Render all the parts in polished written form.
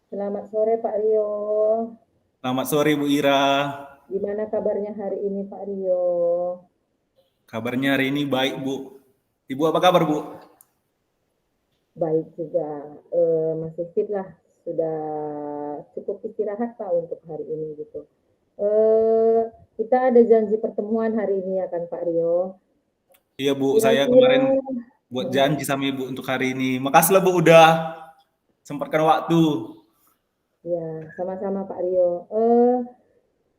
Selamat sore Pak Rio. Selamat sore Bu Ira. Gimana kabarnya hari ini Pak Rio? Kabarnya hari ini baik Bu. Ibu apa kabar Bu? Baik juga. Masih fit lah. Sudah cukup istirahat Pak untuk hari ini gitu. Eh, Kita ada janji pertemuan hari ini ya kan Pak Rio. Iya Bu, saya Kira-kira, kemarin buat janji sama Ibu untuk hari ini. Makasih lah Bu udah sempatkan waktu. ya sama-sama Pak Rio.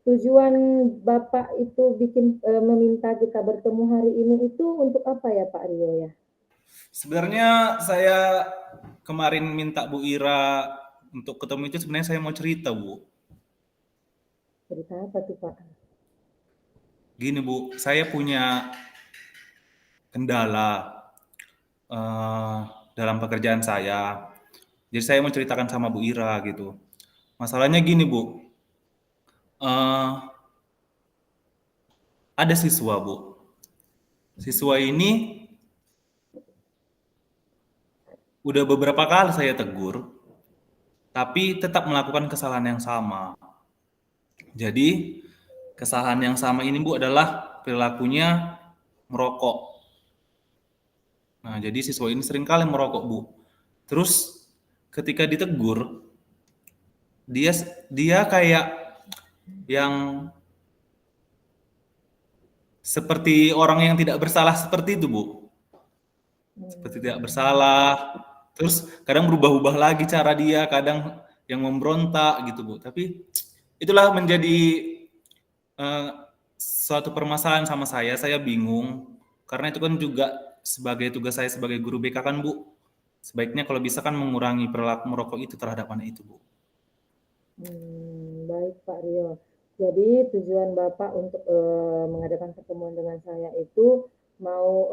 Tujuan Bapak itu meminta kita bertemu hari ini itu untuk apa ya Pak Rio ya? Sebenarnya saya kemarin minta Bu Ira untuk ketemu itu sebenarnya saya mau cerita Bu. Cerita apa tuh Pak? Gini Bu, saya punya kendala eh, dalam pekerjaan saya. Jadi saya mau ceritakan sama Bu Ira gitu. Masalahnya gini Bu, eh, ada siswa Bu. Siswa ini udah beberapa kali saya tegur, tapi tetap melakukan kesalahan yang sama. Jadi, kesalahan yang sama ini Bu adalah perilakunya merokok. Nah, jadi siswa ini sering kali merokok Bu. Terus ketika ditegur, dia dia kayak yang seperti orang yang tidak bersalah seperti itu Bu. Seperti tidak bersalah. Terus kadang berubah-ubah lagi cara dia, kadang yang memberontak gitu Bu. Tapi itulah menjadi eh, suatu permasalahan sama saya bingung karena itu kan juga sebagai tugas saya sebagai guru BK kan Bu, sebaiknya kalau bisa kan mengurangi perilaku merokok itu terhadap anak itu Bu. Baik Pak Rio. Jadi tujuan Bapak untuk mengadakan pertemuan dengan saya itu mau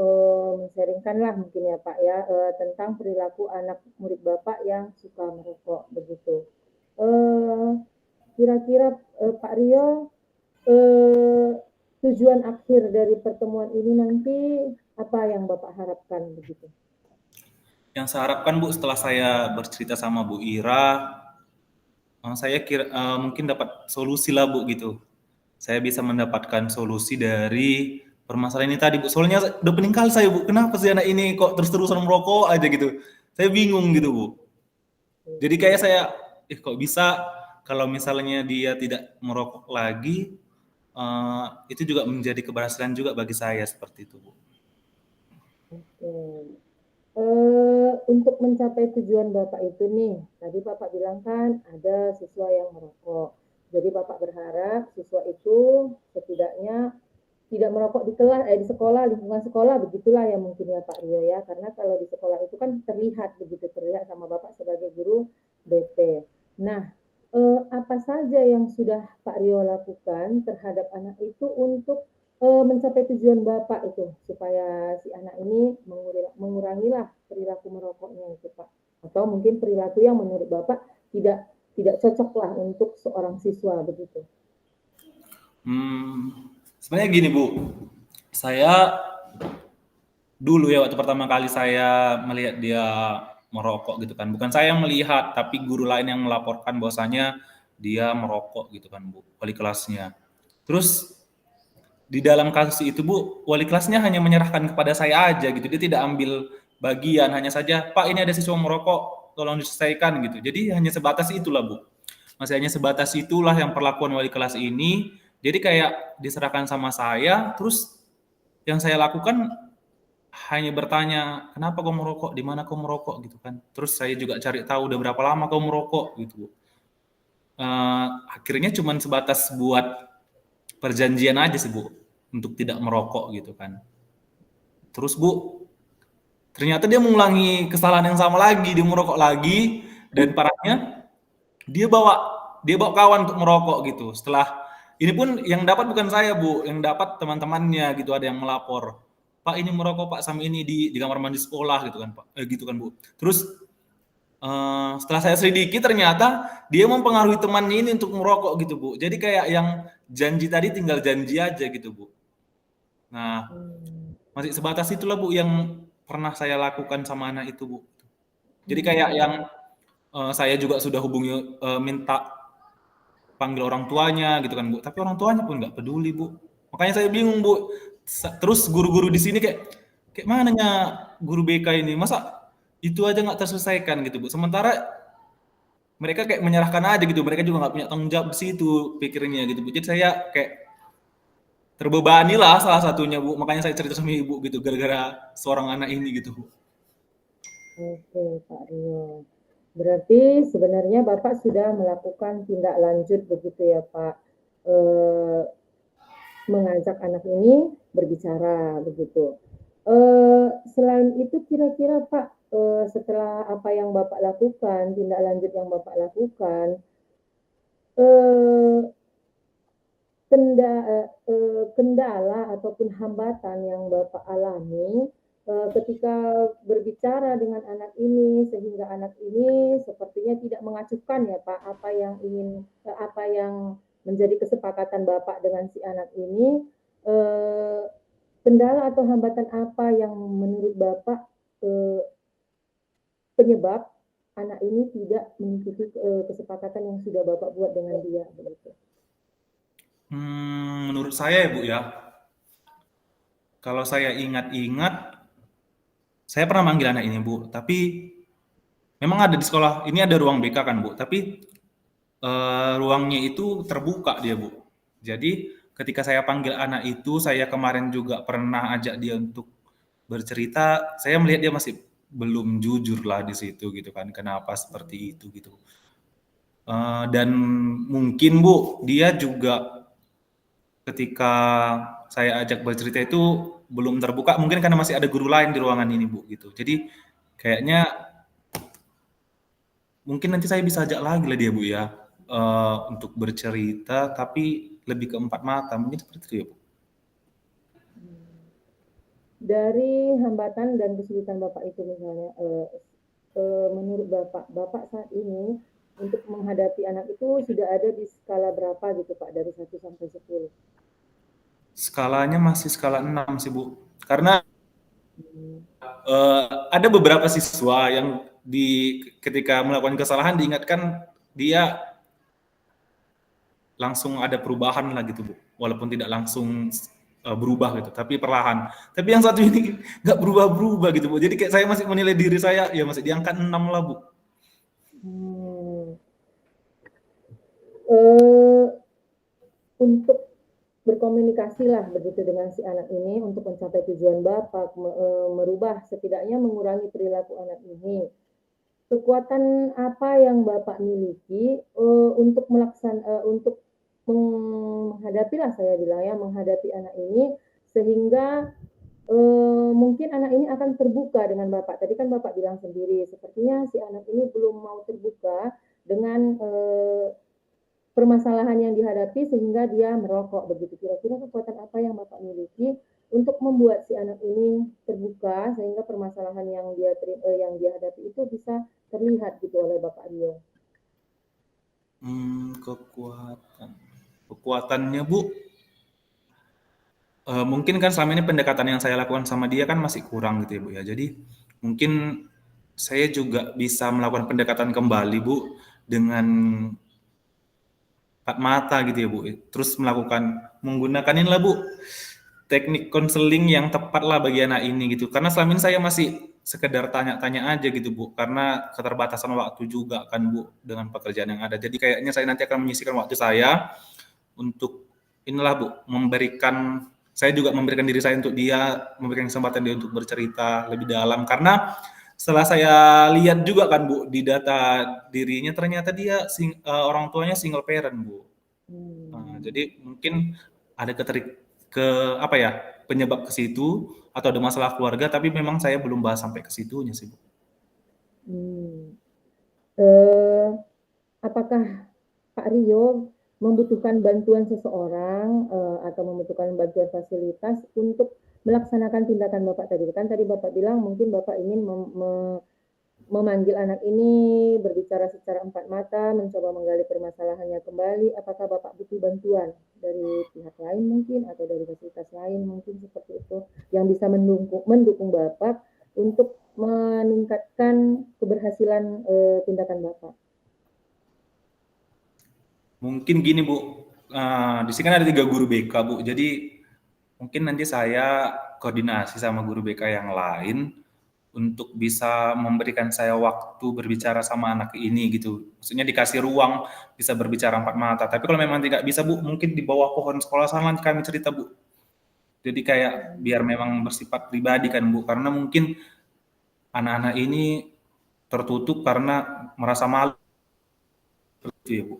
men-sharing-kan lah mungkin ya Pak ya tentang perilaku anak murid Bapak yang suka merokok begitu. Eh, Kira-kira Pak Rio eh, tujuan akhir dari pertemuan ini nanti apa yang Bapak harapkan begitu? Yang saya harapkan Bu setelah saya bercerita sama Bu Ira, saya kira mungkin dapat solusi lah Bu gitu. Saya bisa mendapatkan solusi dari permasalahan ini tadi Bu. Soalnya udah peninggal saya Bu. Kenapa sih anak ini kok terus-terusan merokok aja gitu? Saya bingung gitu Bu. Jadi kayak saya, kok bisa kalau misalnya dia tidak merokok lagi, itu juga menjadi keberhasilan juga bagi saya seperti itu Bu. Oke. Untuk mencapai tujuan Bapak itu nih, tadi Bapak bilang kan ada siswa yang merokok. Jadi Bapak berharap siswa itu setidaknya tidak merokok di kelas, di sekolah, lingkungan sekolah, begitulah ya mungkin ya Pak Rio ya. Karena kalau di sekolah itu kan terlihat begitu, terlihat sama Bapak sebagai guru BP. Nah, apa saja yang sudah Pak Rio lakukan terhadap anak itu untuk mencapai tujuan Bapak itu supaya si anak ini mengurangilah perilaku merokoknya itu Pak. Atau mungkin perilaku yang menurut Bapak tidak tidak cocok lah untuk seorang siswa begitu. Sebenarnya gini Bu, saya dulu ya waktu pertama kali saya melihat dia merokok gitu kan, bukan saya yang melihat, tapi guru lain yang melaporkan bahwasanya dia merokok gitu kan Bu, wali kelasnya. Terus di dalam kasus itu Bu, wali kelasnya hanya menyerahkan kepada saya aja gitu. Dia tidak ambil bagian, hanya saja, Pak ini ada siswa merokok, tolong diselesaikan gitu. Jadi hanya sebatas itulah Bu. Masih hanya sebatas itulah yang perlakuan wali kelas ini. Jadi kayak diserahkan sama saya, terus yang saya lakukan hanya bertanya, kenapa kau merokok, di mana kau merokok gitu kan. Terus saya juga cari tahu udah berapa lama kau merokok gitu Bu. Akhirnya cuma sebatas buat perjanjian aja sih Bu, untuk tidak merokok gitu kan. Terus Bu, ternyata dia mengulangi kesalahan yang sama lagi, dia merokok lagi dan parahnya dia bawa dia bawa kawan untuk merokok gitu. Setelah ini pun yang dapat bukan saya Bu, yang dapat teman-temannya gitu ada yang melapor. Pak ini merokok Pak sama ini di kamar mandi sekolah gitu kan Pak. Gitu kan Bu. Terus setelah saya selidiki ternyata dia mempengaruhi temannya ini untuk merokok gitu Bu. Jadi kayak yang janji tadi tinggal janji aja gitu Bu. Nah, Hmm. masih sebatas itulah Bu yang pernah saya lakukan sama anak itu Bu. Jadi kayak yang Hmm. saya juga sudah hubungi, minta panggil orang tuanya gitu kan Bu, tapi orang tuanya pun nggak peduli Bu. Makanya saya bingung Bu. Terus guru-guru di sini kayak kayak mananya guru BK ini, masa itu aja nggak terselesaikan gitu Bu. Sementara mereka kayak menyerahkan aja gitu, mereka juga nggak punya tanggung jawab di situ pikirnya gitu Bu. Jadi saya kayak terbebani lah salah satunya Bu, makanya saya cerita sama ibu gitu, gara-gara seorang anak ini gitu Bu. Oke, Pak Rio. Berarti sebenarnya Bapak sudah melakukan tindak lanjut begitu ya, Pak. Eh, Mengajak anak ini berbicara begitu. Selain itu kira-kira Pak, setelah apa yang Bapak lakukan, tindak lanjut yang Bapak lakukan, eh, kendala ataupun hambatan yang Bapak alami ketika berbicara dengan anak ini sehingga anak ini sepertinya tidak mengacuhkan ya Pak apa yang menjadi kesepakatan Bapak dengan si anak ini, kendala atau hambatan apa yang menurut Bapak penyebab anak ini tidak mengikuti kesepakatan yang sudah Bapak buat dengan dia begitu? Menurut saya ya Bu ya, kalau saya ingat-ingat, saya pernah manggil anak ini Bu, tapi memang ada di sekolah ini ada ruang BK kan Bu, tapi ruangnya itu terbuka dia Bu. Jadi ketika saya panggil anak itu, saya kemarin juga pernah ajak dia untuk bercerita, saya melihat dia masih belum jujur lah di situ gitu kan, kenapa seperti itu gitu. Dan mungkin Bu, dia juga ketika saya ajak bercerita itu belum terbuka, mungkin karena masih ada guru lain di ruangan ini Bu gitu. Jadi kayaknya mungkin nanti saya bisa ajak lagi lah dia Bu ya, untuk bercerita tapi lebih ke empat mata, mungkin seperti itu ya Bu? Dari hambatan dan kesulitan Bapak itu misalnya, menurut Bapak saat ini untuk menghadapi anak itu sudah ada di skala berapa gitu Pak, dari 1 sampai 10? Skalanya masih skala 6 sih Bu, karena, Hmm. ada beberapa siswa yang ketika melakukan kesalahan diingatkan, dia langsung ada perubahan lah gitu Bu, walaupun tidak langsung berubah gitu, tapi perlahan. Tapi yang satu ini nggak berubah-berubah gitu Bu. Jadi kayak saya masih menilai diri saya ya masih di angka 6 lah Bu. Hmm. Eh, untuk berkomunikasi lah begitu dengan si anak ini untuk mencapai tujuan Bapak, merubah setidaknya mengurangi perilaku anak ini. Kekuatan apa yang Bapak miliki untuk menghadapi lah saya bilang ya, menghadapi anak ini sehingga mungkin anak ini akan terbuka dengan Bapak. Tadi kan Bapak bilang sendiri, sepertinya si anak ini belum mau terbuka dengan permasalahan yang dihadapi sehingga dia merokok begitu. Kira-kira kekuatan apa yang Bapak miliki untuk membuat si anak ini terbuka sehingga permasalahan yang dia hadapi itu bisa terlihat gitu oleh Bapak Rio? Kekuatan. Kekuatannya Bu, mungkin kan selama ini pendekatan yang saya lakukan sama dia kan masih kurang gitu ya Bu ya. Jadi mungkin saya juga bisa melakukan pendekatan kembali Bu dengan empat mata gitu ya Bu. Terus menggunakan inilah Bu teknik konseling yang tepat lah bagi anak ini gitu. Karena selama ini saya masih sekedar tanya-tanya aja gitu Bu, karena keterbatasan waktu juga kan Bu dengan pekerjaan yang ada. Jadi kayaknya saya nanti akan menyisihkan waktu saya untuk inilah Bu, saya juga memberikan diri saya untuk dia, memberikan kesempatan dia untuk bercerita lebih dalam. Karena setelah saya lihat juga kan Bu di data dirinya ternyata dia orang tuanya single parent Bu. Hmm. Jadi mungkin ada ke apa ya, penyebab ke situ atau ada masalah keluarga, tapi memang saya belum bahas sampai ke situnya sih, Bu. Hmm. Eh, Apakah Pak Rio membutuhkan bantuan seseorang atau membutuhkan bantuan fasilitas untuk melaksanakan tindakan Bapak tadi? Kan tadi Bapak bilang mungkin Bapak ingin memanggil anak ini, berbicara secara empat mata, mencoba menggali permasalahannya kembali. Apakah Bapak butuh bantuan dari pihak lain mungkin atau dari fasilitas lain mungkin seperti itu yang bisa mendukung Bapak untuk meningkatkan keberhasilan tindakan Bapak? Mungkin gini Bu, di sini kan ada 3 guru BK Bu, jadi mungkin nanti saya koordinasi sama guru BK yang lain untuk bisa memberikan saya waktu berbicara sama anak ini gitu. Maksudnya dikasih ruang bisa berbicara empat mata. Tapi kalau memang tidak bisa Bu, mungkin di bawah pohon sekolah sana nanti kami cerita Bu. Jadi kayak biar memang bersifat pribadi kan Bu, karena mungkin anak-anak ini tertutup karena merasa malu gitu ya Bu.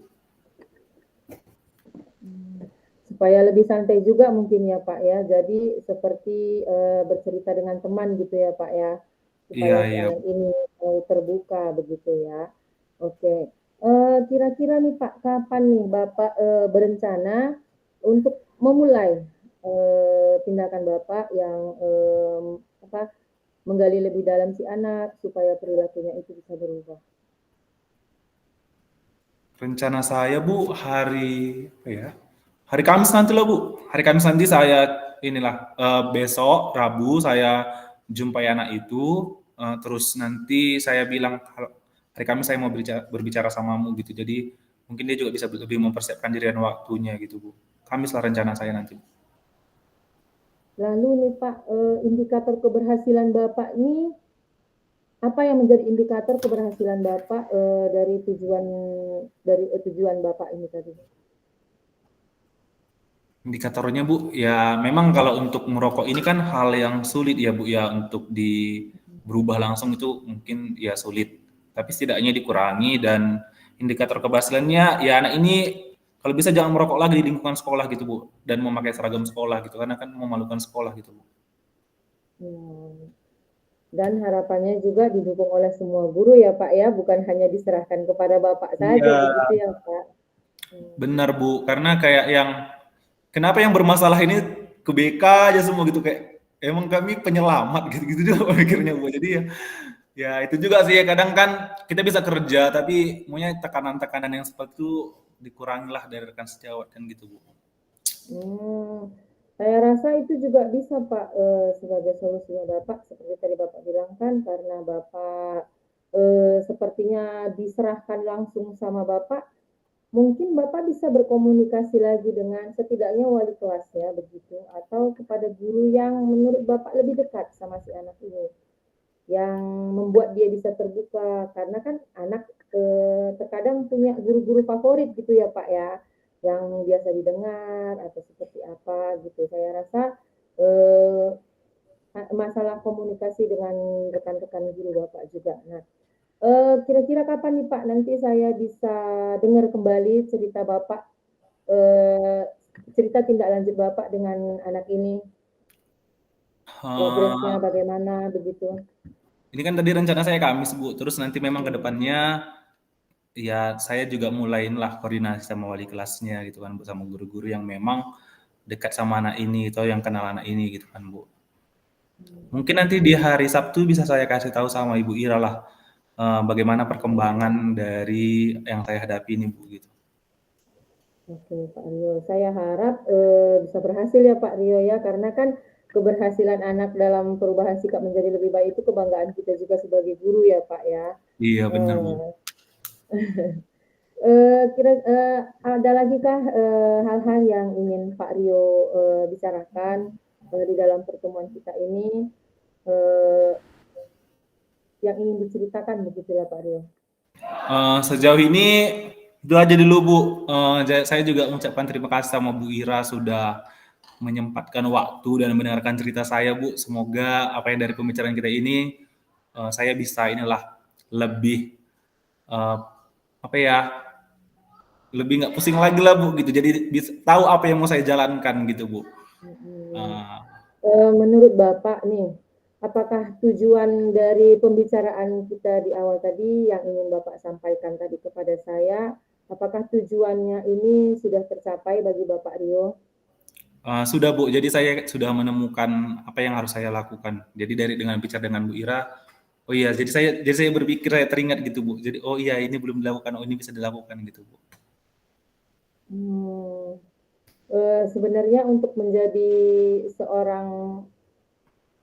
Supaya lebih santai juga mungkin ya Pak ya. Jadi seperti bercerita dengan teman gitu ya Pak ya. Iya, Supaya si iya. anak ini terbuka begitu ya. Oke. Kira-kira nih Pak, kapan nih Bapak berencana untuk memulai tindakan Bapak yang apa menggali lebih dalam si anak supaya perilakunya itu bisa berubah? Rencana saya Bu hari apa ya? Hari Kamis nanti lah Bu. Hari Kamis nanti saya inilah besok Rabu saya jumpai anak itu, terus nanti saya bilang kalau hari Kamis saya mau berbicara samamu gitu. Jadi mungkin dia juga bisa lebih mempersiapkan diri dan waktunya gitu Bu. Kamis lah rencana saya nanti. Lalu nih Pak, indikator keberhasilan Bapak ini apa yang menjadi indikator keberhasilan Bapak dari tujuan Bapak ini tadi? Indikatornya Bu, ya memang kalau untuk merokok ini kan hal yang sulit ya Bu ya untuk berubah langsung itu mungkin ya sulit. Tapi setidaknya dikurangi dan indikator keberhasilannya ya anak ini kalau bisa jangan merokok lagi di lingkungan sekolah gitu Bu dan memakai seragam sekolah gitu karena kan memalukan sekolah gitu Bu. Hmm. Dan harapannya juga didukung oleh semua guru ya Pak ya, bukan hanya diserahkan kepada Bapak saja Iya, begitu ya Pak. Hmm. benar Bu, karena kayak yang kenapa yang bermasalah ini ke BK aja semua gitu kayak emang kami penyelamat gitu-gitu juga mikirnya Bu. Jadi ya ya itu juga sih ya kadang kan kita bisa kerja tapi maunya tekanan-tekanan yang seperti itu dikurangilah dari rekan sejawat kan gitu Bu. Hmm, saya rasa itu juga bisa Pak sebagai solusinya Bapak seperti tadi Bapak bilang kan karena Bapak sepertinya diserahkan langsung sama Bapak, mungkin Bapak bisa berkomunikasi lagi dengan setidaknya wali kelasnya begitu atau kepada guru yang menurut Bapak lebih dekat sama si anak ini yang membuat dia bisa terbuka karena kan anak terkadang punya guru-guru favorit gitu ya Pak ya yang biasa didengar atau seperti apa gitu saya rasa eh, masalah komunikasi dengan rekan-rekan guru Bapak juga. Nah, kira-kira kapan nih Pak nanti saya bisa dengar kembali cerita Bapak, eh, cerita tindak lanjut Bapak dengan anak ini, progresnya Eh, bagaimana begitu? ini kan tadi rencana saya Kamis Bu, terus nanti memang ke Hmm. depannya ya saya juga mulainlah koordinasi sama wali kelasnya gitu kan Bu, sama guru-guru yang memang dekat sama anak ini atau yang kenal anak ini gitu kan Bu. Mungkin nanti di hari Sabtu bisa saya kasih tahu sama Ibu Ira lah bagaimana perkembangan dari yang saya hadapi ini Bu gitu. Oke, Pak Rio. Saya harap bisa berhasil ya Pak Rio ya, karena kan keberhasilan anak dalam perubahan sikap menjadi lebih baik itu kebanggaan kita juga sebagai guru ya Pak ya. Iya benar Bu. Eh, ada lagi kah hal-hal yang ingin Pak Rio bicarakan di dalam pertemuan kita ini eh, yang ingin diceritakan begitu ya Pak Rio? Sejauh ini itu aja dulu Bu. Saya juga mengucapkan terima kasih sama Bu Ira sudah menyempatkan waktu dan mendengarkan cerita saya Bu. Semoga apa yang dari pembicaraan kita ini saya bisa inilah lebih eh, apa ya lebih nggak pusing lagi lah Bu gitu. Jadi bisa tahu apa yang mau saya jalankan gitu Bu. Hmm. Eh, Menurut Bapak nih, apakah tujuan dari pembicaraan kita di awal tadi yang ingin Bapak sampaikan tadi kepada saya, apakah tujuannya ini sudah tercapai bagi Bapak Rio? Sudah Bu, jadi saya sudah menemukan apa yang harus saya lakukan. Jadi dari dengan bicara dengan Bu Ira, oh iya, jadi saya berpikir saya teringat gitu Bu. Jadi oh iya ini belum dilakukan, oh ini bisa dilakukan gitu Bu. Hmm, sebenarnya untuk menjadi seorang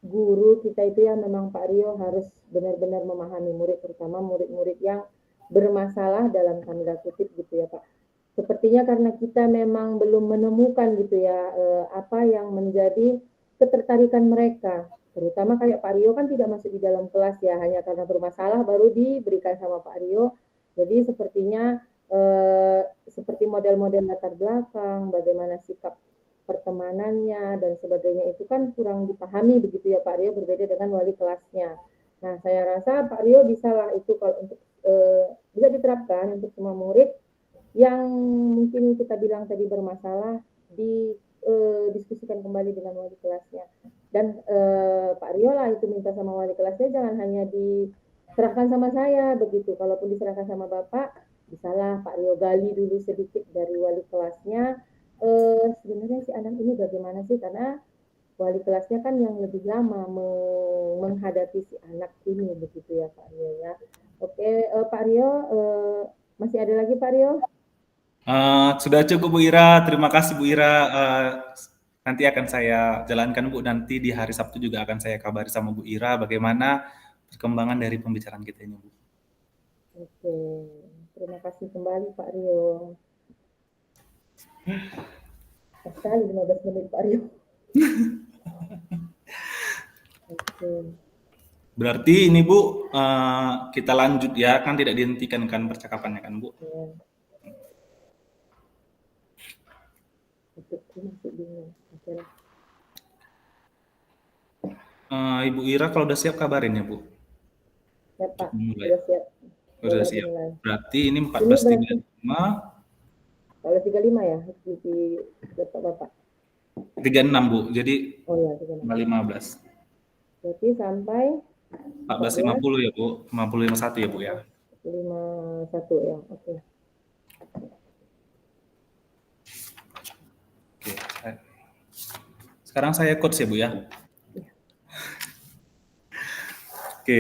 guru kita itu ya memang Pak Rio harus benar-benar memahami murid, terutama murid-murid yang bermasalah dalam tanda kutip gitu ya Pak. Sepertinya karena kita memang belum menemukan gitu ya apa yang menjadi ketertarikan mereka. Terutama kayak Pak Rio kan tidak masuk di dalam kelas ya, hanya karena bermasalah baru diberikan sama Pak Rio. Jadi sepertinya seperti model-model latar belakang, bagaimana sikap pertemanannya dan sebagainya itu kan kurang dipahami begitu ya Pak Rio, berbeda dengan wali kelasnya. Nah, saya rasa Pak Rio bisalah itu kalau untuk bisa diterapkan untuk semua murid yang mungkin kita bilang tadi bermasalah diskusikan kembali dengan wali kelasnya. Dan Pak Rio lah itu minta sama wali kelasnya jangan hanya diserahkan sama saya begitu. Kalaupun diserahkan sama Bapak, bisalah Pak Rio gali dulu sedikit dari wali kelasnya. Sebenarnya si anak ini bagaimana sih? Karena wali kelasnya kan yang lebih lama menghadapi si anak ini begitu ya Pak Rio ya. Oke, Pak Rio, masih ada lagi Pak Rio? Sudah cukup Bu Ira, terima kasih Bu Ira. Nanti akan saya jalankan Bu, nanti di hari Sabtu juga akan saya kabari sama Bu Ira bagaimana perkembangan dari pembicaraan kita ini Bu. Oke, terima kasih kembali Pak Rio. Pas sekali 15 menit Pak Rio. Oke. Berarti ini Bu, kita lanjut ya, kan tidak dihentikan kan percakapannya kan Bu? Ya, itu masih bingung. Oke lah. Ibu Ira kalau udah siap kabarin ya Bu. Ya Untuk Pak, memulai. sudah siap. Udah Boleh siap. dimulai. Berarti ini Ini berarti 14.35, kalau 35 ya di laptop Bapak. 36 Bu. Jadi Oh ya, 36. 15. Berarti sampai 14.50 ya Bu. 50.51 ya Bu ya. 14.51 ya. Oke. Oke. Sekarang saya coach ya Bu ya. Oke.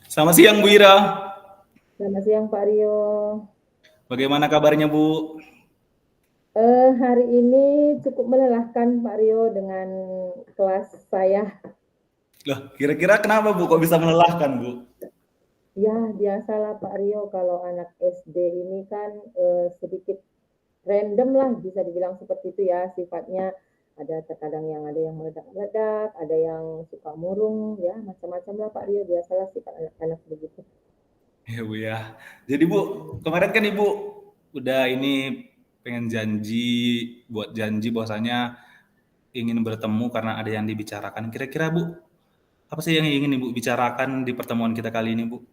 Selamat siang Bu Ira. Selamat siang Pak Rio. Bagaimana kabarnya Bu? Hari ini cukup melelahkan Pak Rio dengan kelas saya. Loh, kira-kira kenapa Bu kok bisa melelahkan Bu? Ya, biasalah Pak Rio kalau anak SD ini kan sedikit random lah bisa dibilang seperti itu ya sifatnya. Ada terkadang yang ada yang meledak-meledak, ada yang suka murung, ya macam-macam lah Pak Rio, biasalah sifat anak-anak begitu. Ya Bu ya. Jadi Bu, kemarin kan Ibu udah ini pengen buat janji bahwasanya ingin bertemu karena ada yang dibicarakan. Kira-kira Bu, apa sih yang ingin Ibu bicarakan di pertemuan kita kali ini Bu?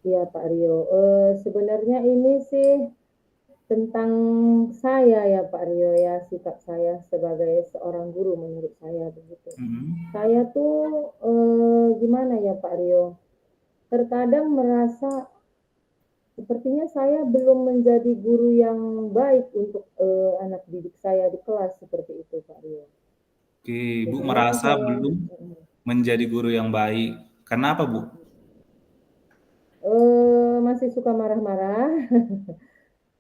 Iya Pak Rio, sebenarnya ini sih tentang saya ya Pak Rio ya, sikap saya sebagai seorang guru menurut saya begitu. Saya tuh gimana ya Pak Rio, terkadang merasa sepertinya saya belum menjadi guru yang baik untuk anak didik saya di kelas seperti itu Pak Rio. Oke, Ibu Biasanya merasa saya belum menjadi guru yang baik. Kenapa Bu? masih suka marah-marah,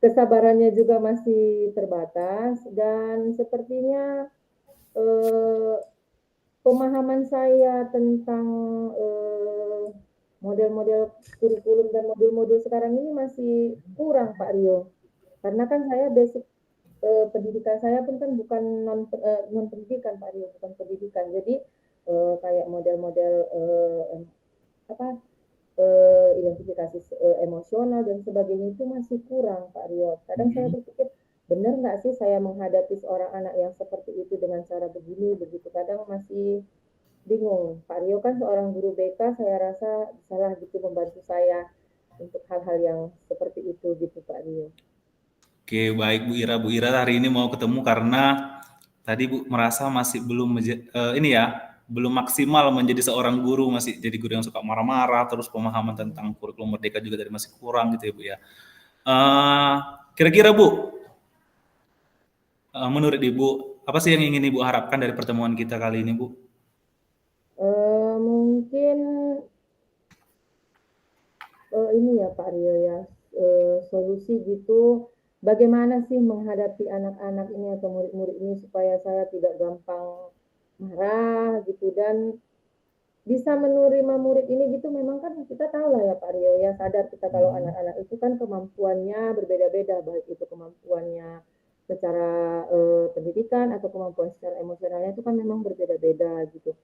kesabarannya juga masih terbatas dan sepertinya pemahaman saya tentang model-model kurikulum dan modul-modul sekarang ini masih kurang Pak Rio. Karena kan saya basic pendidikan saya pun kan bukan non pendidikan Pak Rio, bukan pendidikan. Jadi kayak model-model apa identifikasi emosional dan sebagainya itu masih kurang Pak Rio. Kadang saya berpikir benar nggak sih saya menghadapi seorang anak yang seperti itu dengan cara begini begitu. Kadang masih bingung. Pak Rio kan seorang guru BK, saya rasa salah gitu membantu saya untuk hal-hal yang seperti itu gitu Pak Rio. Oke, baik Bu Ira. Bu Ira hari ini mau ketemu karena tadi Bu merasa masih belum ini ya, belum maksimal menjadi seorang guru, masih jadi guru yang suka marah-marah, terus pemahaman tentang kurikulum merdeka juga dari masih kurang gitu ya Bu ya. Kira-kira Bu, menurut Ibu, apa sih yang ingin Ibu harapkan dari pertemuan kita kali ini Bu? Mungkin ini ya Pak Rio ya, solusi gitu, bagaimana sih menghadapi anak-anak ini atau murid-murid ini supaya saya tidak gampang marah gitu dan bisa menerima murid ini gitu memang kan kita tahu lah ya Pak Rio ya sadar kita kalau anak-anak itu kan kemampuannya berbeda-beda baik itu kemampuannya secara pendidikan atau kemampuan secara emosionalnya itu kan memang berbeda-beda gitu.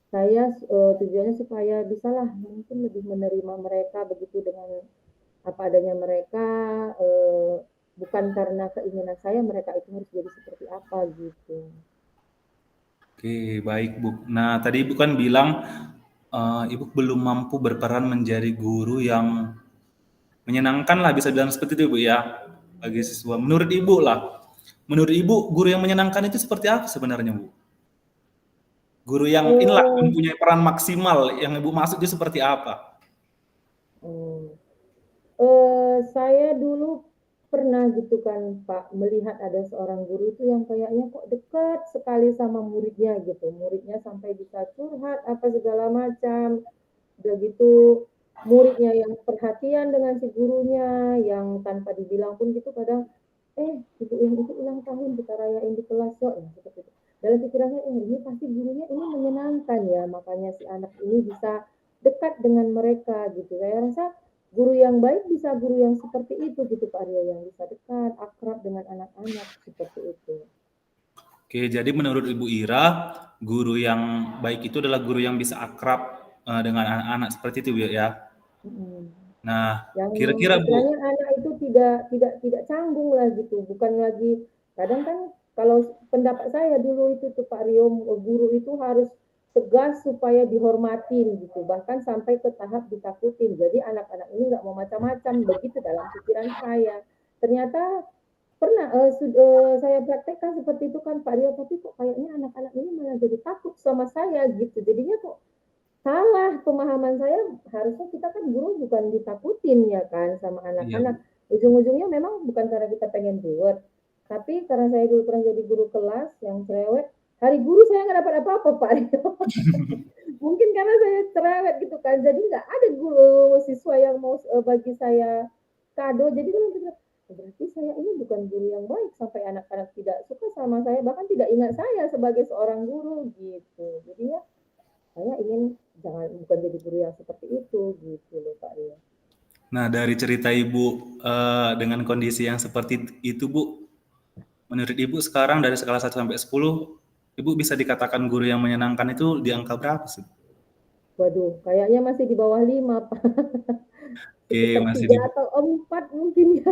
Saya tujuannya supaya bisalah mungkin lebih menerima mereka begitu dengan apa adanya mereka bukan karena keinginan saya mereka itu harus jadi seperti apa gitu. Oke, baik Bu. Nah, tadi Ibu kan bilang Ibu belum mampu berperan menjadi guru yang menyenangkan lah, bisa bilang seperti itu Bu ya, bagi siswa. Menurut Ibu lah, menurut Ibu guru yang menyenangkan itu seperti apa sebenarnya Bu? Guru yang inilah Eh, mempunyai peran maksimal yang Ibu maksud itu seperti apa? hmm. Saya dulu pernah gitu kan Pak melihat ada seorang guru itu yang kayaknya kok dekat sekali sama muridnya gitu. Muridnya sampai bisa curhat apa segala macam. Udah gitu muridnya yang perhatian dengan si gurunya yang tanpa dibilang pun gitu kadang ibu yang itu ulang tahun kita rayain di kelas yuk ya, seperti itu. Dalam pikirannya ini pasti gurunya ini menyenangkan ya makanya si anak ini bisa dekat dengan mereka gitu. Saya rasa guru yang baik bisa guru yang seperti itu gitu Pak Aryo yang bisa dekat akrab dengan anak-anak seperti itu. Oke, jadi menurut Ibu Ira, guru yang baik itu adalah guru yang bisa akrab dengan anak-anak seperti itu Bu ya. Hmm. Nah, Yang kira-kira Bu, istilahnya anak itu tidak canggung lah gitu bukan lagi kadang kan kalau pendapat saya dulu itu tuh Pak Rio guru itu harus tegas supaya dihormatin gitu bahkan sampai ke tahap ditakutin jadi anak-anak ini nggak mau macam-macam begitu dalam pikiran saya ternyata pernah saya praktekkan seperti itu kan Pak Rio tapi kok kayaknya anak-anak ini malah jadi takut sama saya gitu jadinya kok salah pemahaman saya harusnya kita kan guru bukan ditakutin ya kan sama iya Bu. anak-anak ujung-ujungnya memang bukan karena kita pengen buat tapi karena saya dulu pernah jadi guru kelas yang cerewet hari guru saya nggak dapat apa-apa Pak mungkin karena saya cerewet gitu kan jadi nggak ada guru siswa yang mau bagi saya kado jadi kan berarti saya ini bukan guru yang baik sampai anak-anak tidak suka sama saya bahkan tidak ingat saya sebagai seorang guru gitu jadinya saya ingin jangan bukan jadi guru yang seperti itu gitu loh Pak Ria. Nah, dari cerita Ibu dengan kondisi yang seperti itu Bu, menurut Ibu sekarang dari skala 1 sampai 10, Ibu bisa dikatakan guru yang menyenangkan itu di angka berapa sih? Waduh, kayaknya masih di bawah 5 Pak. Oke, Sekitar masih di 3 atau 4 mungkin ya.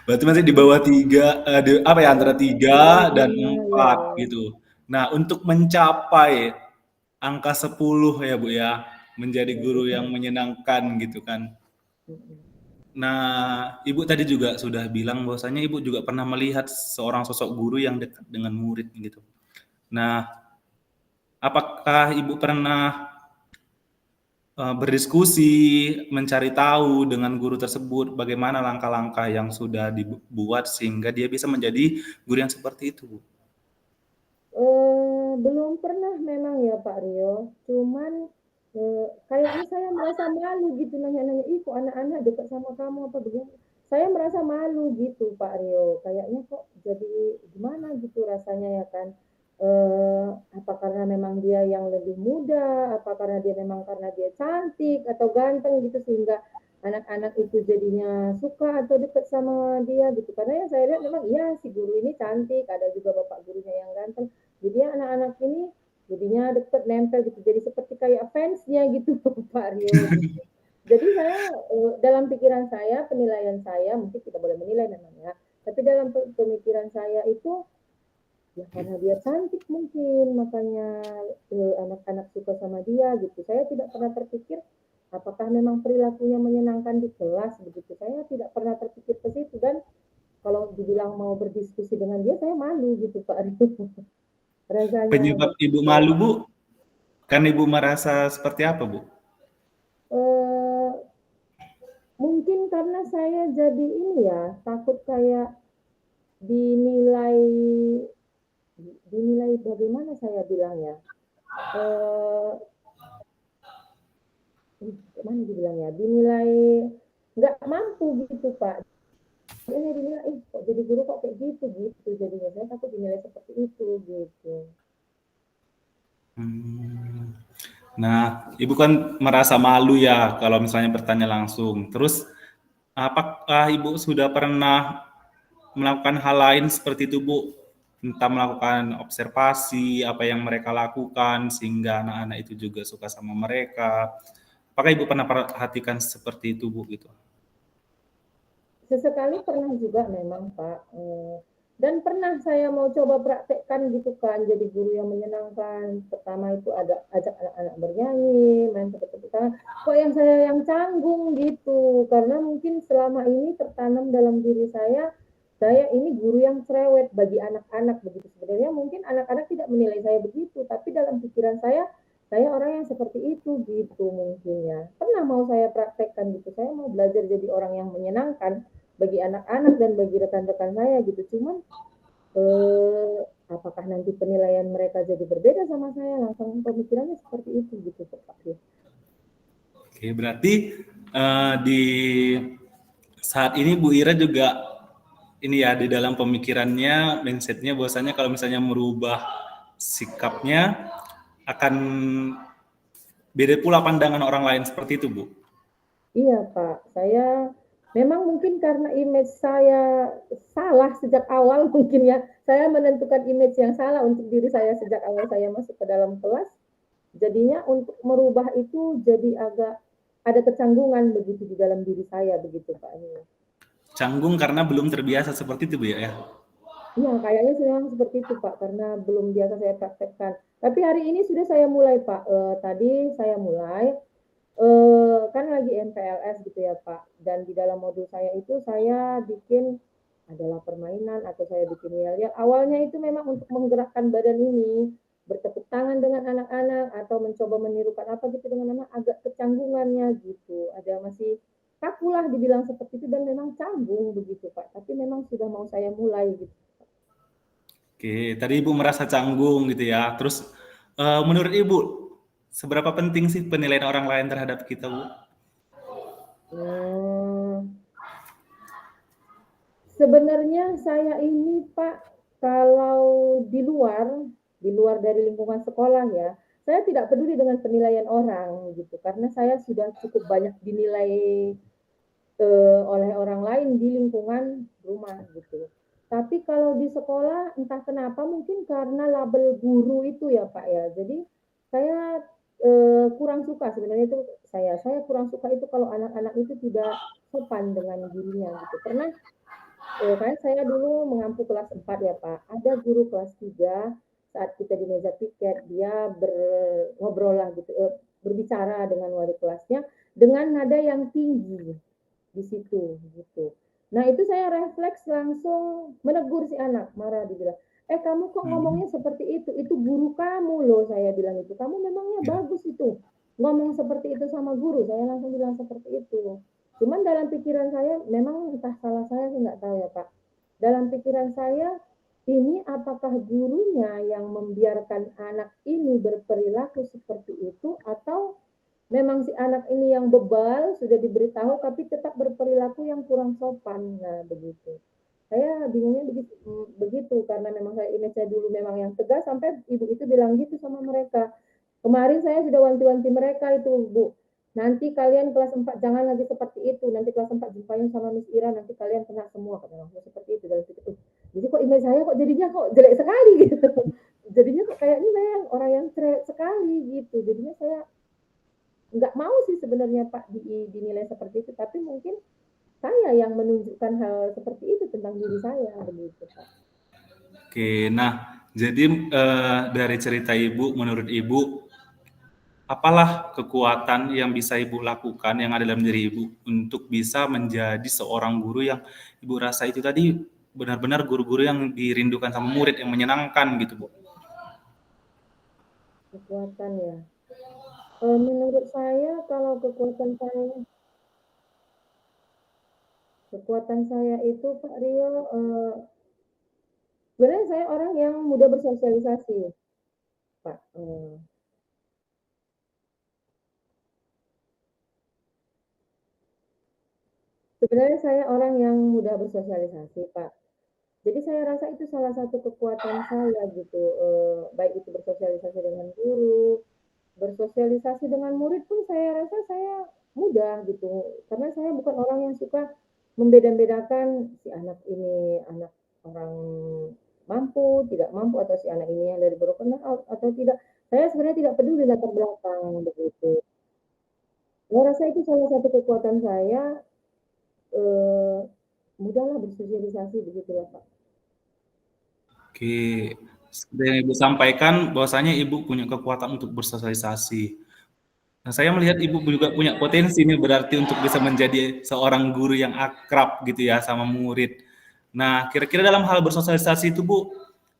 berarti masih di bawah 3, apa ya, antara Di bawah 3 dan 5 ya. 4 gitu. Nah, untuk mencapai angka 10 ya Bu ya, menjadi guru yang menyenangkan gitu kan. Nah, Ibu tadi juga sudah bilang bahwasanya Ibu juga pernah melihat seorang sosok guru yang dekat dengan murid gitu. Nah, apakah Ibu pernah berdiskusi, mencari tahu dengan guru tersebut bagaimana langkah-langkah yang sudah dibuat sehingga dia bisa menjadi guru yang seperti itu, Bu? Belum pernah memang ya Pak Rio, cuman kayaknya saya merasa malu gitu nanya-nanya, ih kok anak-anak dekat sama kamu apa begini. Saya merasa malu gitu Pak Rio, kayaknya kok jadi gimana gitu rasanya ya kan. Apa karena memang dia yang lebih muda, apa karena dia memang karena dia cantik atau ganteng gitu sehingga anak-anak itu jadinya suka atau dekat sama dia gitu. Karena yang saya lihat memang iya si guru ini cantik, ada juga bapak gurunya yang ganteng jadi anak-anak ini jadinya deket nempel gitu jadi seperti kayak fansnya gitu Pak Rio gitu jadi saya dalam pikiran saya penilaian saya mungkin kita boleh menilai namanya tapi dalam pemikiran saya itu ya karena dia cantik mungkin makanya anak-anak suka sama dia gitu saya tidak pernah terpikir apakah memang perilakunya menyenangkan di kelas begitu saya tidak pernah terpikir ke situ dan kalau dibilang mau berdiskusi dengan dia saya malu gitu Pak Rio rasanya Penyebab Ibu begitu. malu, Bu? Kan Ibu merasa seperti apa, Bu? Eh, mungkin karena saya jadi ini ya takut kayak dinilai dinilai bagaimana saya bilang ya eh mana dibilang ya dinilai nggak mampu gitu Pak dia dinilai kok jadi guru kok kayak gitu gitu jadinya saya takut dinilai seperti itu gitu Hmm. Nah, Ibu kan merasa malu ya kalau misalnya bertanya langsung. Terus, apakah Ibu sudah pernah melakukan hal lain seperti itu, Bu? Entah melakukan observasi, apa yang mereka lakukan, sehingga anak-anak itu juga suka sama mereka. Apakah Ibu pernah perhatikan seperti itu, Bu? Gitu. Sesekali pernah juga memang Pak, dan pernah saya mau coba praktekkan gitu kan, jadi guru yang menyenangkan. Pertama itu ada ajak anak-anak bernyanyi, main tepuk-tepuk tangan. Kok yang saya yang canggung gitu, karena mungkin selama ini tertanam dalam diri saya ini guru yang cerewet bagi anak-anak begitu. Sebenarnya mungkin anak-anak tidak menilai saya begitu, tapi dalam pikiran saya orang yang seperti itu gitu mungkin ya. Pernah mau saya praktekkan gitu, saya mau belajar jadi orang yang menyenangkan bagi anak-anak dan bagi rekan-rekan saya gitu. Cuman apakah nanti penilaian mereka jadi berbeda sama saya? Langsung pemikirannya seperti itu gitu Pak. Oke, berarti di saat ini Bu Ira juga ini ya di dalam pemikirannya, mindsetnya bahwasanya kalau misalnya merubah sikapnya akan beda pula pandangan orang lain seperti itu, Bu. Iya Pak, saya memang mungkin karena image saya salah sejak awal mungkin ya. Saya menentukan image yang salah untuk diri saya sejak awal saya masuk ke dalam kelas. Jadinya untuk merubah itu jadi agak ada kecanggungan begitu di dalam diri saya begitu Pak. Canggung karena belum terbiasa seperti itu, Bu ya. Iya, kayaknya sih memang seperti itu Pak, karena belum biasa saya praktekkan. Tapi hari ini sudah saya mulai Pak. Tadi saya mulai, kan lagi MPLS gitu ya Pak. Dan di dalam modul saya itu saya bikin adalah permainan atau saya bikin yel-yel. Awalnya itu memang untuk menggerakkan badan ini, bertepuk tangan dengan anak-anak atau mencoba menirukan apa gitu dengan anak agak kecanggungannya gitu. Ada masih kaku lah dibilang seperti itu dan memang canggung begitu Pak. Tapi memang sudah mau saya mulai gitu. Oke, tadi Ibu merasa canggung gitu ya. Terus menurut Ibu seberapa penting sih penilaian orang lain terhadap kita, Bu? Hmm, sebenarnya saya ini Pak, kalau di luar dari lingkungan sekolah ya, saya tidak peduli dengan penilaian orang gitu, karena saya sudah cukup banyak dinilai oleh orang lain di lingkungan rumah gitu. Tapi kalau di sekolah entah kenapa mungkin karena label guru itu ya Pak ya. Jadi saya kurang suka sebenarnya itu saya kurang suka itu kalau anak-anak itu tidak sopan dengan gurunya gitu. Pernah kan saya dulu mengampu kelas 4 ya Pak. Ada guru kelas 3 saat kita di meja piket dia ngobrol lah gitu berbicara dengan wali kelasnya dengan nada yang tinggi di situ gitu. Nah itu saya refleks langsung menegur si anak, marah dibilang, kamu kok Hmm, ngomongnya seperti itu guru kamu loh saya bilang itu, kamu memangnya ya. bagus itu, ngomong seperti itu sama guru, saya langsung bilang seperti itu. Cuman dalam pikiran saya, memang entah salah saya sih nggak tahu ya Pak, dalam pikiran saya, ini apakah gurunya yang membiarkan anak ini berperilaku seperti itu atau memang si anak ini yang bebal, sudah diberitahu tapi tetap berperilaku yang kurang sopan. Nah, begitu. Saya bingungnya begitu karena memang saya image saya dulu memang yang tegas sampai ibu itu bilang gitu sama mereka. Kemarin saya sudah wanti-wanti mereka itu, Bu. Nanti kalian kelas 4 jangan lagi seperti itu. Nanti kelas 4 jumpain sama Miss Ira, nanti kalian kena semua kata langsung seperti itu dalam situ. Jadi kok image saya kok jadinya kok jelek sekali gitu. Jadinya kok kayaknya saya orang yang cerewet sekali gitu. Jadinya saya nggak mau sih sebenarnya Pak dinilai seperti itu, tapi mungkin saya yang menunjukkan hal seperti itu tentang diri saya begitu Pak. Oke, nah jadi dari cerita Ibu, menurut Ibu, apalah kekuatan yang bisa Ibu lakukan yang ada dalam diri Ibu untuk bisa menjadi seorang guru yang Ibu rasa itu tadi benar-benar guru-guru yang dirindukan sama murid yang menyenangkan gitu, Bu? Kekuatan ya. Menurut saya kalau kekuatan saya itu Pak Rio, sebenarnya saya orang yang mudah bersosialisasi Pak. Sebenarnya saya orang yang mudah bersosialisasi Pak. Jadi saya rasa itu salah satu kekuatan saya gitu, baik itu bersosialisasi dengan guru, bersosialisasi dengan murid pun saya rasa saya mudah gitu, karena saya bukan orang yang suka membeda-bedakan si anak ini anak orang mampu, tidak mampu, atau si anak ini yang dari berkenan atau tidak. Saya sebenarnya tidak peduli latar belakang begitu. Saya rasa itu salah satu kekuatan saya, eee, mudahlah bersosialisasi begitulah, Pak. Oke, seperti yang Ibu sampaikan bahwasanya Ibu punya kekuatan untuk bersosialisasi. Nah, saya melihat Ibu juga punya potensi nih berarti untuk bisa menjadi seorang guru yang akrab gitu ya sama murid. Nah, kira-kira dalam hal bersosialisasi itu Bu,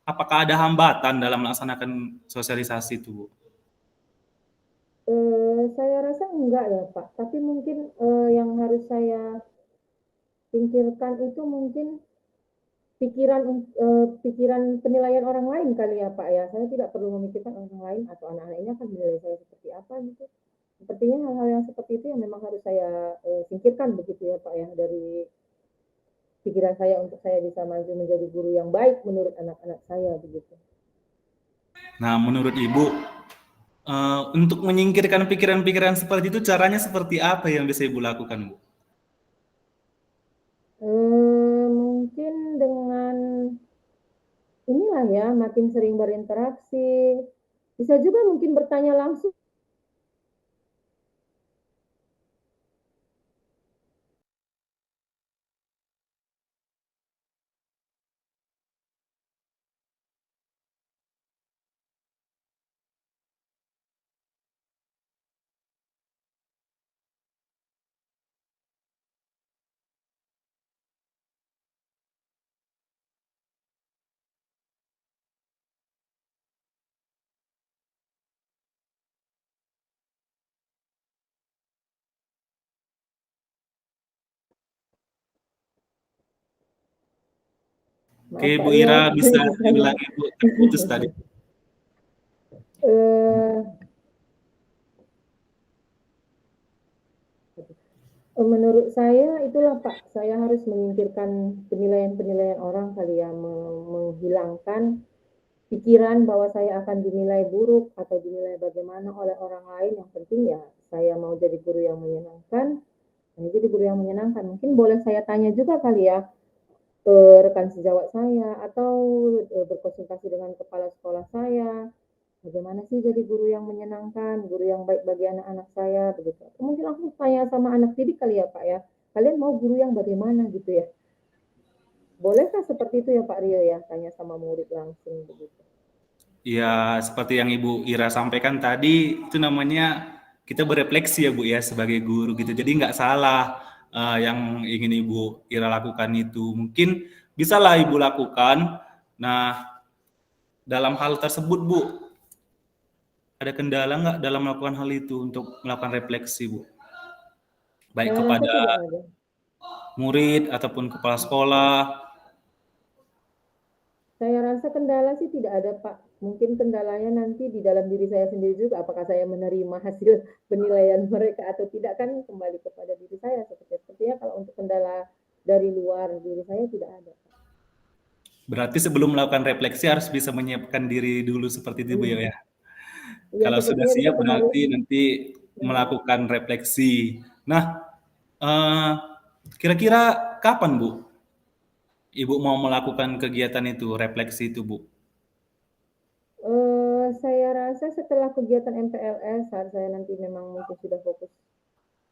apakah ada hambatan dalam melaksanakan sosialisasi itu Bu? Saya rasa enggak ya, Pak, tapi mungkin, yang harus saya singkirkan itu mungkin pikiran penilaian orang lain kali ya, Pak, ya. Saya tidak perlu memikirkan orang lain atau anak-anak ini akan menilai saya seperti apa gitu. Sepertinya hal-hal yang seperti itu yang memang harus saya, singkirkan begitu ya, Pak, ya, dari pikiran saya untuk saya bisa maju menjadi guru yang baik menurut anak-anak saya begitu. Nah, menurut Ibu, untuk menyingkirkan pikiran-pikiran seperti itu caranya seperti apa yang bisa Ibu lakukan, Bu? Mungkin dengan inilah ya, makin sering berinteraksi, bisa juga mungkin bertanya langsung. Oke, Maaf Pak Bu Rio, Ira bisa itu saya. diulangi, Bu, terputus tadi. Eh, Menurut saya itulah Pak, saya harus menyingkirkan penilaian-penilaian orang kali ya, menghilangkan pikiran bahwa saya akan dinilai buruk atau dinilai bagaimana oleh orang lain. Yang penting ya saya mau jadi guru yang menyenangkan, jadi guru yang menyenangkan. Mungkin boleh saya tanya juga kali ya ke rekan sejawat saya atau berkonsultasi dengan kepala sekolah saya. Bagaimana sih jadi guru yang menyenangkan, guru yang baik bagi anak-anak saya begitu. Mungkin aku tanya sama anak didik kali ya Pak ya. Kalian mau guru yang bagaimana gitu ya? Bolehkah seperti itu ya Pak Rio ya? Tanya sama murid langsung begitu. Ya, seperti yang Ibu Ira sampaikan tadi, itu namanya kita berefleksi ya Bu ya sebagai guru gitu. Jadi nggak salah yang ingin Ibu Ira lakukan itu. Mungkin bisalah Ibu lakukan. Nah, dalam hal tersebut Bu, ada kendala nggak dalam melakukan hal itu untuk melakukan refleksi Bu? Baik Saya rasa kepada tidak ada. murid ataupun kepala sekolah. Saya rasa kendala sih tidak ada Pak. Mungkin kendalanya nanti di dalam diri saya sendiri juga. Apakah saya menerima hasil penilaian mereka atau tidak kan kembali kepada diri saya. Sepertinya kalau untuk kendala dari luar diri saya tidak ada. Berarti sebelum melakukan refleksi harus bisa menyiapkan diri dulu seperti itu Bu ya. Iya Kalau sudah sepertinya siap begitu harus. berarti nanti melakukan refleksi. Nah, eee, kira-kira kapan, Bu, Ibu mau melakukan kegiatan itu, refleksi itu, Bu? Saya rasa setelah kegiatan MPLS saat saya nanti memang mungkin sudah fokus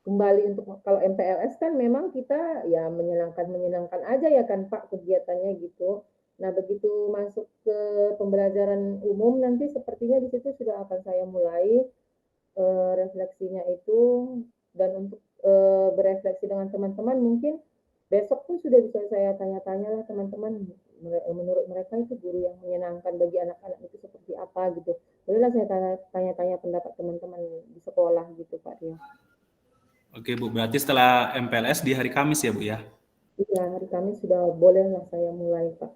kembali untuk kalau MPLS kan memang kita ya menyenangkan-menyenangkan aja ya kan Pak kegiatannya gitu. Nah, begitu masuk ke pembelajaran umum nanti sepertinya di situ sudah akan saya mulai refleksinya itu dan untuk berefleksi dengan teman-teman mungkin besok pun sudah bisa saya tanya-tanya lah teman-teman menurut mereka itu guru yang menyenangkan bagi anak-anak itu seperti apa gitu. Bolehlah saya tanya-tanya pendapat teman-teman di sekolah gitu Pak Rio. Oke, Bu, berarti setelah MPLS di hari Kamis ya, Bu, ya? Iya, hari Kamis sudah bolehlah saya mulai, Pak.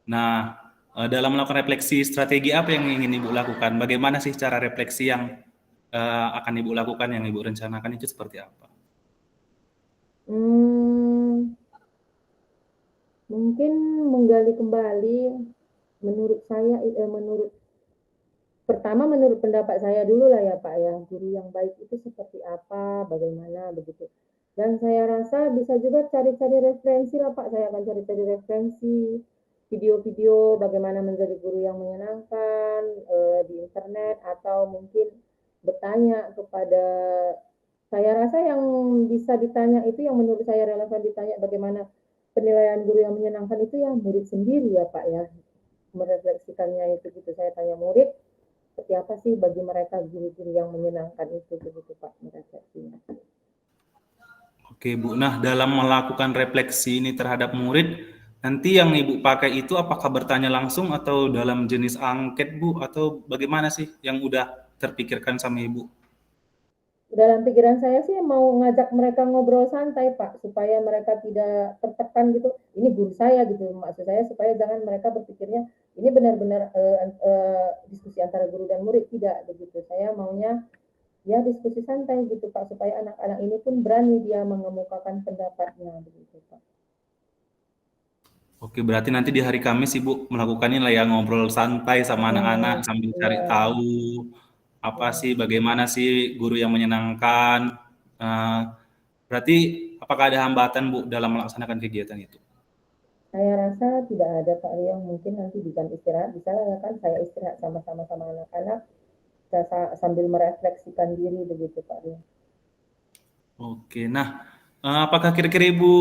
Nah, dalam melakukan refleksi, strategi apa yang ingin Ibu lakukan? Bagaimana sih cara refleksi yang, akan Ibu lakukan, yang Ibu rencanakan itu seperti apa? Hmm, Mungkin menggali kembali, menurut saya, menurut pendapat saya dulu lah ya Pak ya, guru yang baik itu seperti apa, bagaimana begitu. Dan saya rasa bisa juga cari-cari referensi lah Pak, saya akan cari-cari referensi, video-video bagaimana menjadi guru yang menyenangkan di internet, atau mungkin bertanya kepada, saya rasa yang bisa ditanya itu, yang menurut saya relevan ditanya bagaimana penilaian guru yang menyenangkan itu ya murid sendiri ya Pak ya, merefleksikannya itu gitu. Saya tanya murid, seperti apa sih bagi mereka guru-guru yang menyenangkan itu begitu Pak merefleksinya. Oke, Bu. Nah, dalam melakukan refleksi ini terhadap murid, nanti yang Ibu pakai itu apakah bertanya langsung atau dalam jenis angket, Bu? Atau bagaimana sih yang udah terpikirkan sama Ibu? Dalam pikiran saya sih mau ngajak mereka ngobrol santai Pak, supaya mereka tidak tertekan gitu. Ini guru saya gitu, maksud saya supaya jangan mereka berpikirnya ini benar-benar diskusi antara guru dan murid, tidak begitu. Saya maunya ya diskusi santai gitu Pak, supaya anak-anak ini pun berani dia mengemukakan pendapatnya begitu Pak. Oke, berarti nanti di hari Kamis Ibu melakukannya lah ya ngobrol santai sama anak-anak sambil cari Ya, tahu apa sih, ya. bagaimana sih guru yang menyenangkan. Eh, berarti apakah ada hambatan Bu dalam melaksanakan kegiatan itu? Saya rasa tidak ada Pak Rio, mungkin nanti di jam istirahat bisa ya kan saya istirahat sama-sama sama anak-anak, sambil merefleksikan diri begitu Pak Rio. Oke, nah, apakah kira-kira Ibu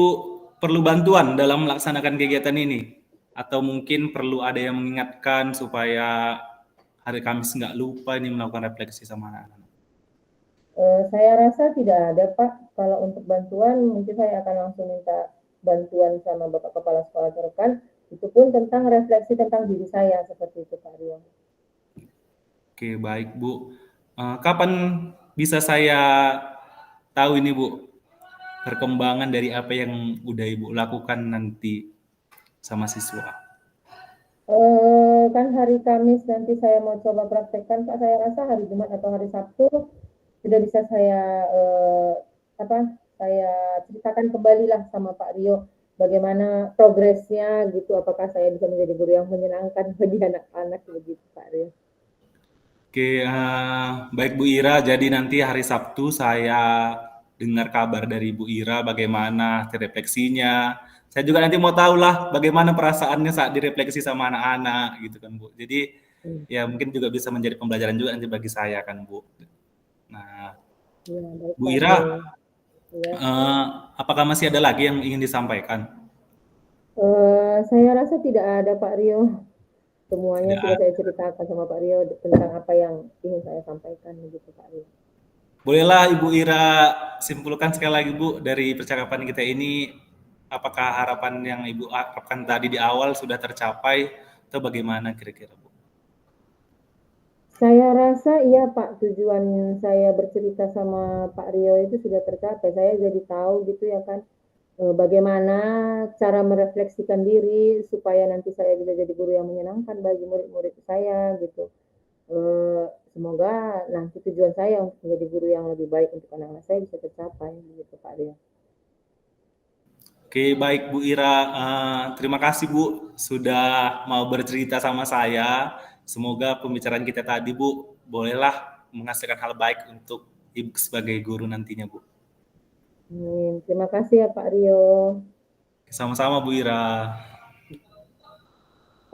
perlu bantuan dalam melaksanakan kegiatan ini? Atau mungkin perlu ada yang mengingatkan supaya hari Kamis nggak lupa ini melakukan refleksi sama anak-anak? Saya rasa tidak ada Pak. Kalau untuk bantuan mungkin saya akan langsung minta bantuan sama Bapak Kepala Sekolah terdekat. Itu pun tentang refleksi tentang diri saya seperti itu Pak Rio. Oke, baik Bu. Kapan bisa saya tahu ini Bu, perkembangan dari apa yang udah Ibu lakukan nanti sama siswa? Kan hari Kamis nanti saya mau coba praktekkan Pak. Saya rasa hari Jumat atau hari Sabtu sudah bisa saya apa saya ceritakan kembali lah sama Pak Rio bagaimana progresnya gitu, apakah saya bisa menjadi guru yang menyenangkan bagi anak-anak begitu Pak Rio. Oke, baik Bu Ira. Jadi nanti hari Sabtu saya dengar kabar dari Bu Ira bagaimana refleksinya. Saya juga nanti mau tahu lah bagaimana perasaannya saat direfleksi sama anak-anak gitu kan Bu. Jadi Hmm. ya mungkin juga bisa menjadi pembelajaran juga nanti bagi saya kan Bu. Nah, Ya, baik Bu Pak Ira, Rio. Ya. eh, apakah masih ada lagi yang ingin disampaikan? Saya rasa tidak ada Pak Rio. Semuanya Tidak sudah saya ada. ceritakan sama Pak Rio tentang apa yang ingin saya sampaikan begitu Pak Rio. Bolehlah Ibu Ira simpulkan sekali lagi Bu dari percakapan kita ini, apakah harapan yang Ibu harapkan tadi di awal sudah tercapai atau bagaimana kira-kira Bu? Saya rasa iya Pak, tujuan saya bercerita sama Pak Rio itu sudah tercapai. Saya jadi tahu gitu ya kan, bagaimana cara merefleksikan diri supaya nanti saya bisa jadi guru yang menyenangkan bagi murid-murid saya gitu. Semoga nanti tujuan saya untuk menjadi guru yang lebih baik untuk anak-anak saya bisa tercapai gitu Pak Rio. Oke, baik Bu Ira. Terima kasih Bu sudah mau bercerita sama saya. Semoga pembicaraan kita tadi Bu bolehlah menghasilkan hal baik untuk Ibu sebagai guru nantinya Bu. Terima kasih ya Pak Rio. Sama-sama Bu Ira.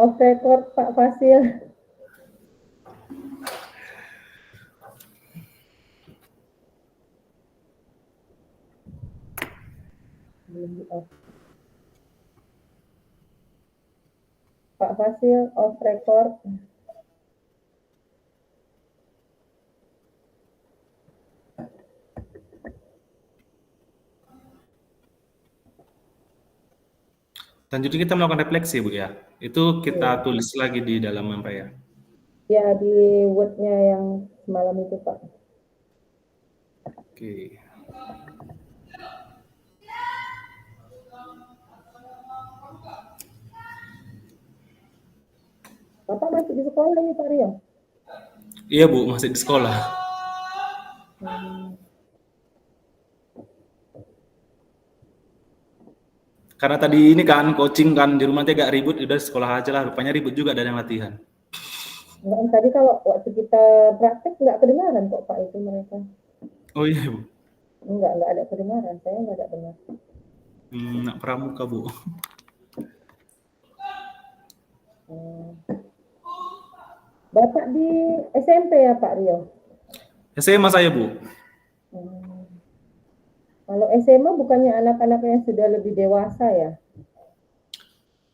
Off record Pak Fasil. Belum di off. Pak Fasil off record. Selanjutnya kita melakukan refleksi Bu ya. Itu kita Ya, tulis lagi di dalam apa ya? ya di wordnya yang semalam itu Pak. Oke. Bapak masih di sekolah ini Pak Rio? Iya Bu, masih di sekolah. Hmm, Karena tadi ini kan coaching kan di rumah agak ribut, udah sekolah aja lah. Rupanya ribut juga ada yang latihan. Enggak, tadi kalau waktu kita praktek nggak kedengaran kok Pak itu mereka. Oh iya Bu. Enggak ada kedengaran, saya nggak ada dengar. Nak pramuka Bu. Bapak di SMP ya Pak Rio? SMA saya Bu. Kalau SMA bukannya anak-anak yang sudah lebih dewasa ya?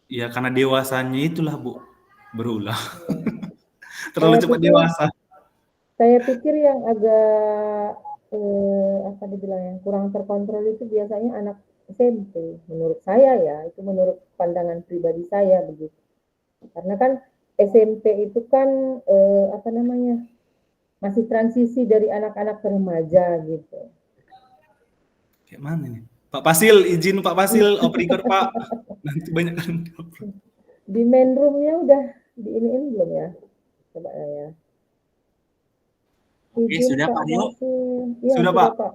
Ya karena dewasanya itulah Bu, berulah. Terlalu Saya cepat pikir, dewasa. saya pikir yang agak apa dibilang yang kurang terkontrol itu biasanya anak SMP. Menurut saya ya, itu menurut pandangan pribadi saya begitu. Karena kan SMP itu kan apa namanya masih transisi dari anak-anak ke remaja gitu. Kayak mana nih? Pak Pasil, izin Pak Pasil, off record Pak. Nanti banyak kan. Di main roomnya udah diiniin belum ya? Coba ya. Oke, Izin sudah Pak Pak Rio? Pasil. Ya, Sudah sudah Pak. Pak.